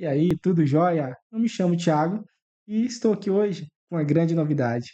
E aí, tudo jóia? Eu me chamo Thiago e estou aqui hoje com uma grande novidade.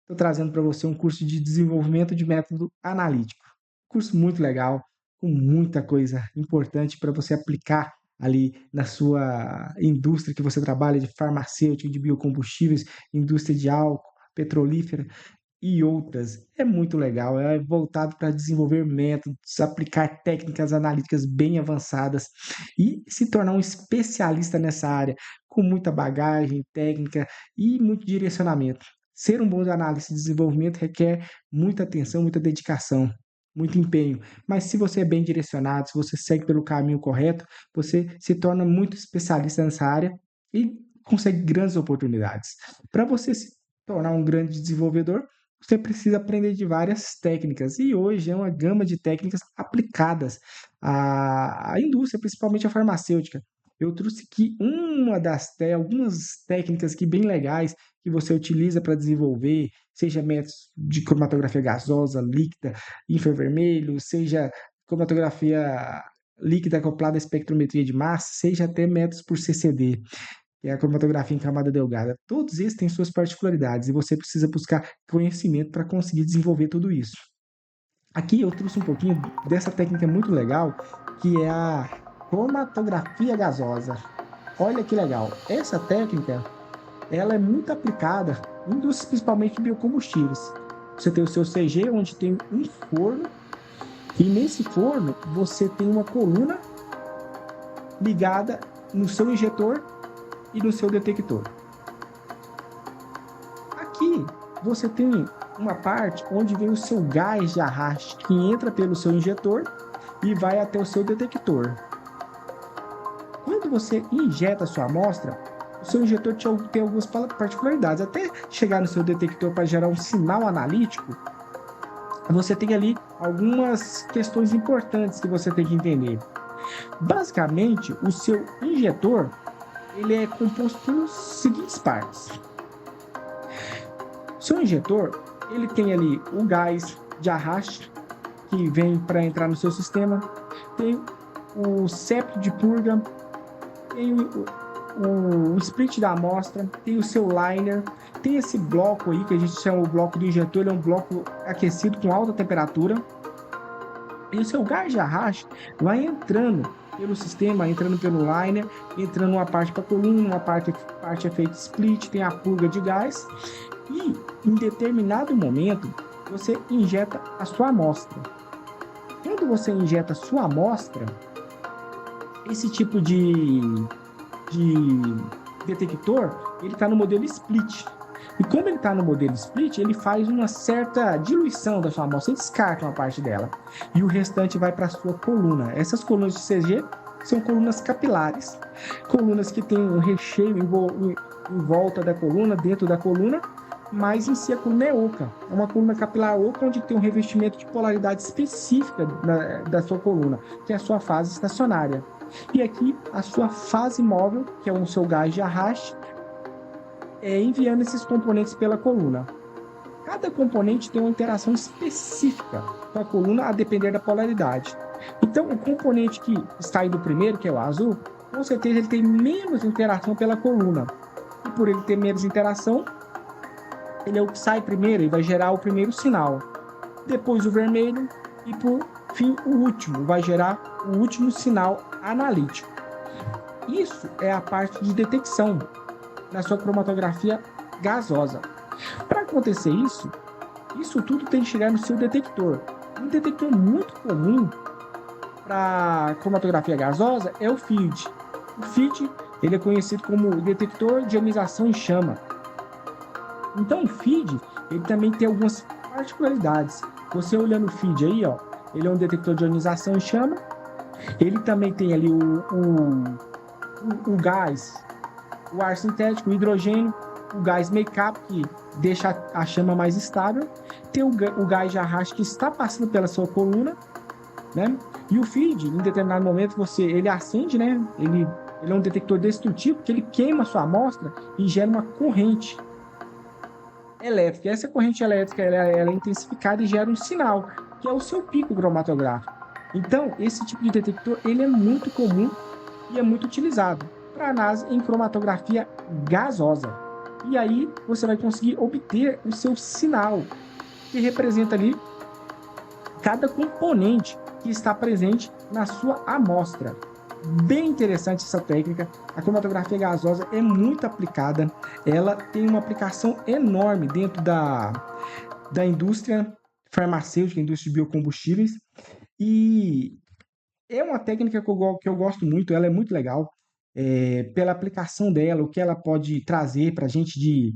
Estou trazendo para você um curso de desenvolvimento de método analítico. Curso muito legal, com muita coisa importante para você aplicar ali na sua indústria que você trabalha, de farmacêutica, de biocombustíveis, indústria de álcool, petrolífera e outras. É muito legal, é voltado para desenvolver métodos, aplicar técnicas analíticas bem avançadas e se tornar um especialista nessa área, com muita bagagem técnica e muito direcionamento. Ser um bom analista de desenvolvimento requer muita atenção, muita dedicação, muito empenho. Mas se você é bem direcionado, se você segue pelo caminho correto, você se torna muito especialista nessa área e consegue grandes oportunidades. Para você se tornar um grande desenvolvedor, você precisa aprender de várias técnicas, e hoje é uma gama de técnicas aplicadas à indústria, principalmente à farmacêutica. Eu trouxe aqui algumas técnicas que bem legais que você utiliza para desenvolver, seja métodos de cromatografia gasosa, líquida, infravermelho, seja cromatografia líquida acoplada à espectrometria de massa, seja até métodos por CCD, que é a cromatografia em camada delgada. Todos esses têm suas particularidades e você precisa buscar conhecimento para conseguir desenvolver tudo isso. Aqui eu trouxe um pouquinho dessa técnica muito legal, que é a cromatografia gasosa. Olha que legal. Essa técnica, ela é muito aplicada em indústrias, principalmente biocombustíveis. Você tem o seu CG, onde tem um forno, e nesse forno você tem uma coluna ligada no seu injetor e no seu detector. Aqui você tem uma parte onde vem o seu gás de arraste que entra pelo seu injetor e vai até o seu detector. Quando você injeta a sua amostra, o seu injetor tem algumas particularidades. Até chegar no seu detector para gerar um sinal analítico, você tem ali algumas questões importantes que você tem que entender. Basicamente, o seu injetor ele é composto pelas seguintes partes. O seu injetor ele tem ali o gás de arraste que vem para entrar no seu sistema, tem o septo de purga, tem o split da amostra, tem o seu liner, tem esse bloco aí que a gente chama o bloco do injetor, ele é um bloco aquecido com alta temperatura, e o seu gás de arraste vai entrando pelo sistema, entrando pelo liner, entrando uma parte para a coluna, uma parte é feita split, tem a purga de gás, e em determinado momento você injeta a sua amostra. Quando você injeta a sua amostra, esse tipo de detector, ele está no modelo split. E como ele está no modelo split, ele faz uma certa diluição da sua amostra, ele descarta uma parte dela. E o restante vai para a sua coluna. Essas colunas de CG são colunas capilares. Colunas que têm um recheio em volta da coluna, dentro da coluna, mas em si a coluna é oca. É uma coluna capilar oca, onde tem um revestimento de polaridade específica da sua coluna, que é a sua fase estacionária. E aqui a sua fase móvel, que é o seu gás de arraste, enviando esses componentes pela coluna. Cada componente tem uma interação específica com a coluna a depender da polaridade. Então, o componente que está indo primeiro, que é o azul, com certeza ele tem menos interação pela coluna. E por ele ter menos interação, ele é o que sai primeiro e vai gerar o primeiro sinal. Depois o vermelho e, por fim, o último, vai gerar o último sinal analítico. Isso é a parte de detecção na sua cromatografia gasosa. Para acontecer isso tudo tem que chegar no seu detector. Um detector muito comum para cromatografia gasosa é o FID. O FID ele é conhecido como detector de ionização em chama. Então o FID ele também tem algumas particularidades. Você olhando o FID aí, ó, ele é um detector de ionização em chama. Ele também tem ali o gás, o ar sintético, o hidrogênio, o gás make-up, que deixa a chama mais estável, tem o gás de arraste que está passando pela sua coluna, né? E o FID, em determinado momento, ele acende, né? Ele é um detector destrutivo, que ele queima a sua amostra e gera uma corrente elétrica. Essa corrente elétrica ela é intensificada e gera um sinal, que é o seu pico cromatográfico. Então, esse tipo de detector ele é muito comum e é muito utilizado. para análise em cromatografia gasosa. E aí você vai conseguir obter o seu sinal, que representa ali cada componente que está presente na sua amostra. Bem interessante essa técnica. A cromatografia gasosa é muito aplicada, ela tem uma aplicação enorme dentro da indústria farmacêutica, indústria de biocombustíveis, e é uma técnica que eu gosto muito, ela é muito legal, pela aplicação dela, o que ela pode trazer para a gente de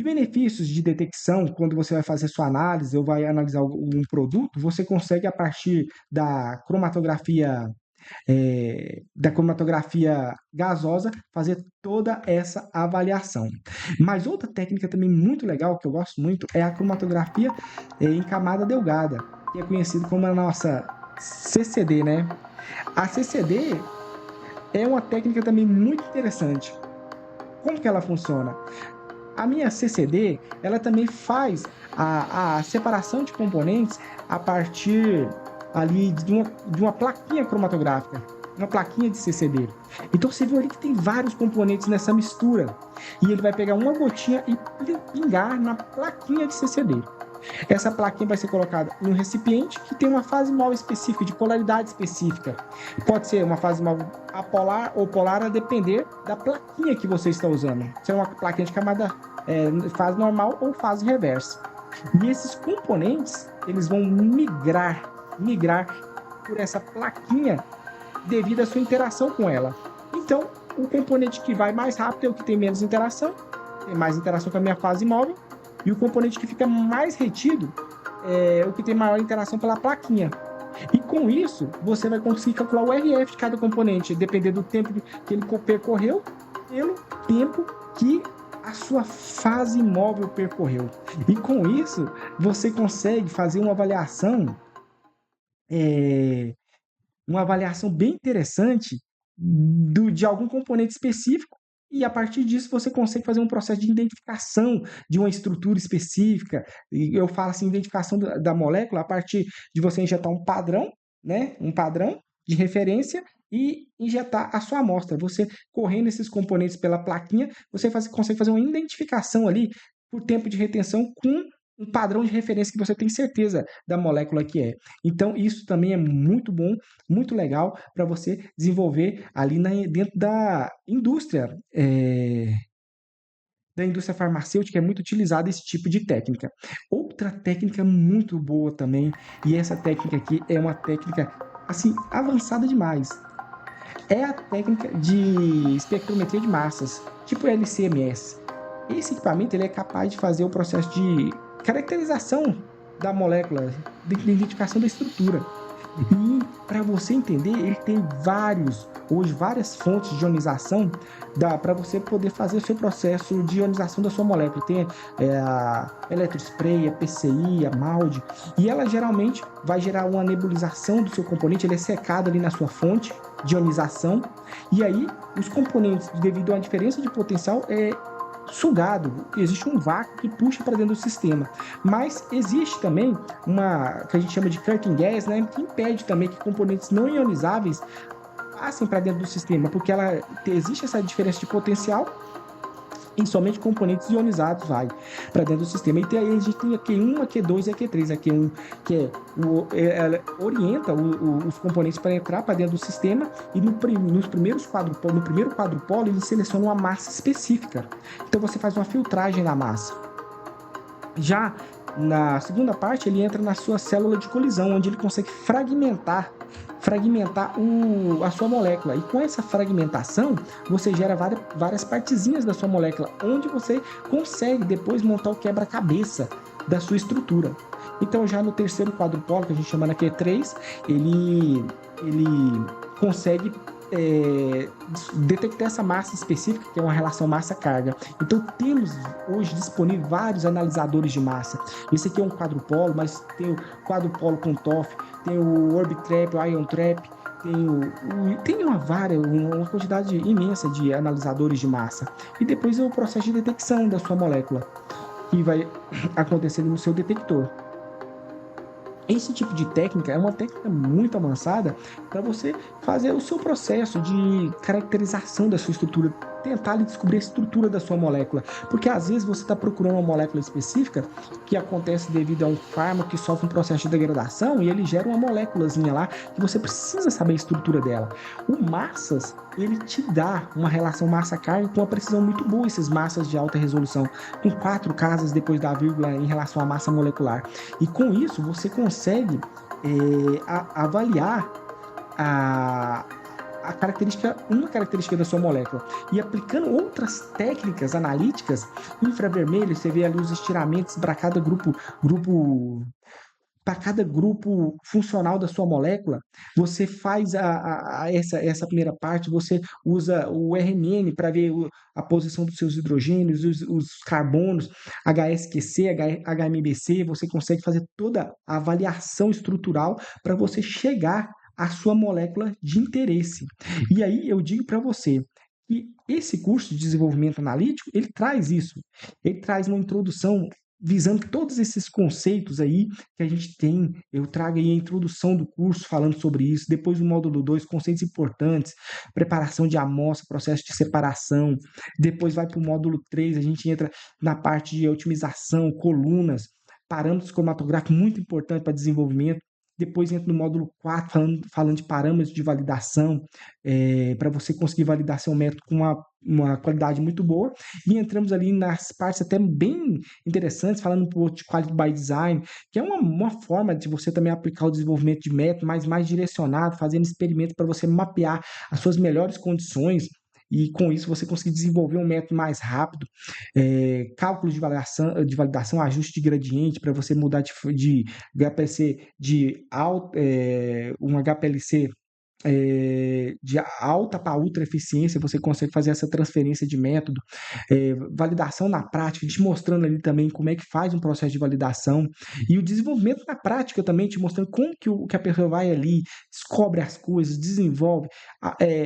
de benefícios de detecção. Quando você vai fazer sua análise ou vai analisar um produto, você consegue, a partir da cromatografia gasosa, fazer toda essa avaliação. Mas outra técnica também muito legal, que eu gosto muito, é a cromatografia em camada delgada, que é conhecido como a nossa CCD, né? A CCD é uma técnica também muito interessante. Como que ela funciona? A minha CCD, ela também faz a separação de componentes a partir ali de uma plaquinha cromatográfica, uma plaquinha de CCD. Então você viu ali que tem vários componentes nessa mistura, e ele vai pegar uma gotinha e pingar na plaquinha de CCD. Essa plaquinha vai ser colocada em um recipiente que tem uma fase móvel específica, de polaridade específica. Pode ser uma fase móvel apolar ou polar, a depender da plaquinha que você está usando. Se é uma plaquinha de camada fase normal ou fase reversa. E esses componentes, eles vão migrar por essa plaquinha devido à sua interação com ela. Então, o componente que vai mais rápido é o que tem menos interação, tem mais interação com a minha fase móvel, e o componente que fica mais retido é o que tem maior interação pela plaquinha. E com isso, você vai conseguir calcular o RF de cada componente, dependendo do tempo que ele percorreu, pelo tempo que a sua fase móvel percorreu. E com isso, você consegue fazer uma avaliação bem interessante de algum componente específico, e a partir disso você consegue fazer um processo de identificação de uma estrutura específica. E eu falo assim, identificação da molécula a partir de você injetar um padrão, né? Um padrão de referência, e injetar a sua amostra. Você correndo esses componentes pela plaquinha, você consegue fazer uma identificação ali por tempo de retenção com um padrão de referência que você tem certeza da molécula que é. Então, isso também é muito bom, muito legal para você desenvolver ali dentro da indústria farmacêutica. É muito utilizado esse tipo de técnica. Outra técnica muito boa também, e essa técnica aqui é uma técnica assim avançada demais, é a técnica de espectrometria de massas, tipo LC-MS. Esse equipamento ele é capaz de fazer o processo de caracterização da molécula, de identificação da estrutura. E para você entender, ele tem várias fontes de ionização para você poder fazer o seu processo de ionização da sua molécula. Tem a eletrospray, a PCI, a MALD, e ela geralmente vai gerar uma nebulização do seu componente. Ele é secado ali na sua fonte de ionização, e aí os componentes, devido à diferença de potencial, sugado, existe um vácuo que puxa para dentro do sistema. Mas existe também uma que a gente chama de curtain gas, né, que impede também que componentes não ionizáveis passem para dentro do sistema, porque existe essa diferença de potencial, e somente componentes ionizados vai para dentro do sistema. E aí a gente tem a Q1, a Q2 e a Q3. A Q1, que ela orienta os componentes para entrar para dentro do sistema, e no primeiro quadrupolo ele seleciona uma massa específica. Então você faz uma filtragem na massa. Já na segunda parte, ele entra na sua célula de colisão, onde ele consegue fragmentar a sua molécula. E com essa fragmentação, você gera várias partezinhas da sua molécula, onde você consegue depois montar o quebra-cabeça da sua estrutura. Então, já no terceiro quadrupolo, que a gente chama na Q3, ele consegue detectar essa massa específica, que é uma relação massa-carga. Então, temos hoje disponível vários analisadores de massa. Esse aqui é um quadrupolo, mas tem o quadrupolo com TOF, tem o Orbitrap, o Ion Trap, tem uma quantidade imensa de analisadores de massa. E depois é o processo de detecção da sua molécula, que vai acontecer no seu detector. Esse tipo de técnica é uma técnica muito avançada para você fazer o seu processo de caracterização da sua estrutura, tentar ali descobrir a estrutura da sua molécula, porque às vezes você está procurando uma molécula específica que acontece devido a um fármaco que sofre um processo de degradação e ele gera uma moléculazinha lá que você precisa saber a estrutura dela. O massas, ele te dá uma relação massa-carga com uma precisão muito boa, esses massas de alta resolução, com 4 casas depois da vírgula em relação à massa molecular. E com isso você consegue avaliar a, uma característica da sua molécula. E aplicando outras técnicas analíticas, infravermelho, você vê ali os estiramentos para cada grupo funcional da sua molécula, você faz essa primeira parte, você usa o RNN para ver a posição dos seus hidrogênios, os carbonos, HSQC, HMBC, você consegue fazer toda a avaliação estrutural para você chegar à sua molécula de interesse. E aí eu digo para você que esse curso de desenvolvimento analítico, ele traz isso. Ele traz uma introdução visando todos esses conceitos aí que a gente tem. Eu trago aí a introdução do curso falando sobre isso, depois o módulo 2 conceitos importantes, preparação de amostra, processo de separação, depois vai para o módulo 3 a gente entra na parte de otimização, colunas, parâmetros cromatográficos, muito importante para desenvolvimento. Depois entra no módulo 4 falando de parâmetros de validação, para você conseguir validar seu método com uma qualidade muito boa. E entramos ali nas partes até bem interessantes, falando um pouco de Quality by Design, que é uma forma de você também aplicar o desenvolvimento de método, mas mais direcionado, fazendo experimentos para você mapear as suas melhores condições e com isso você conseguir desenvolver um método mais rápido, cálculos de validação, ajuste de gradiente para você mudar de HPLC um HPLC de alta para ultra eficiência, você consegue fazer essa transferência de método, validação na prática, te mostrando ali também como é que faz um processo de validação, e o desenvolvimento na prática também, te mostrando como que a pessoa vai ali, descobre as coisas, desenvolve,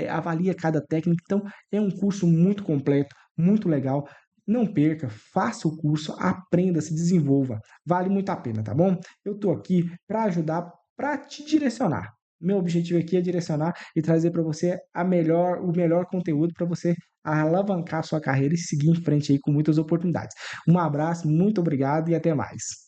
avalia cada técnica. Então, é um curso muito completo, muito legal. Não perca, faça o curso, aprenda, se desenvolva. Vale muito a pena, tá bom? Eu estou aqui para ajudar, para te direcionar. Meu objetivo aqui é direcionar e trazer para você o melhor conteúdo para você alavancar a sua carreira e seguir em frente aí com muitas oportunidades. Um abraço, muito obrigado e até mais.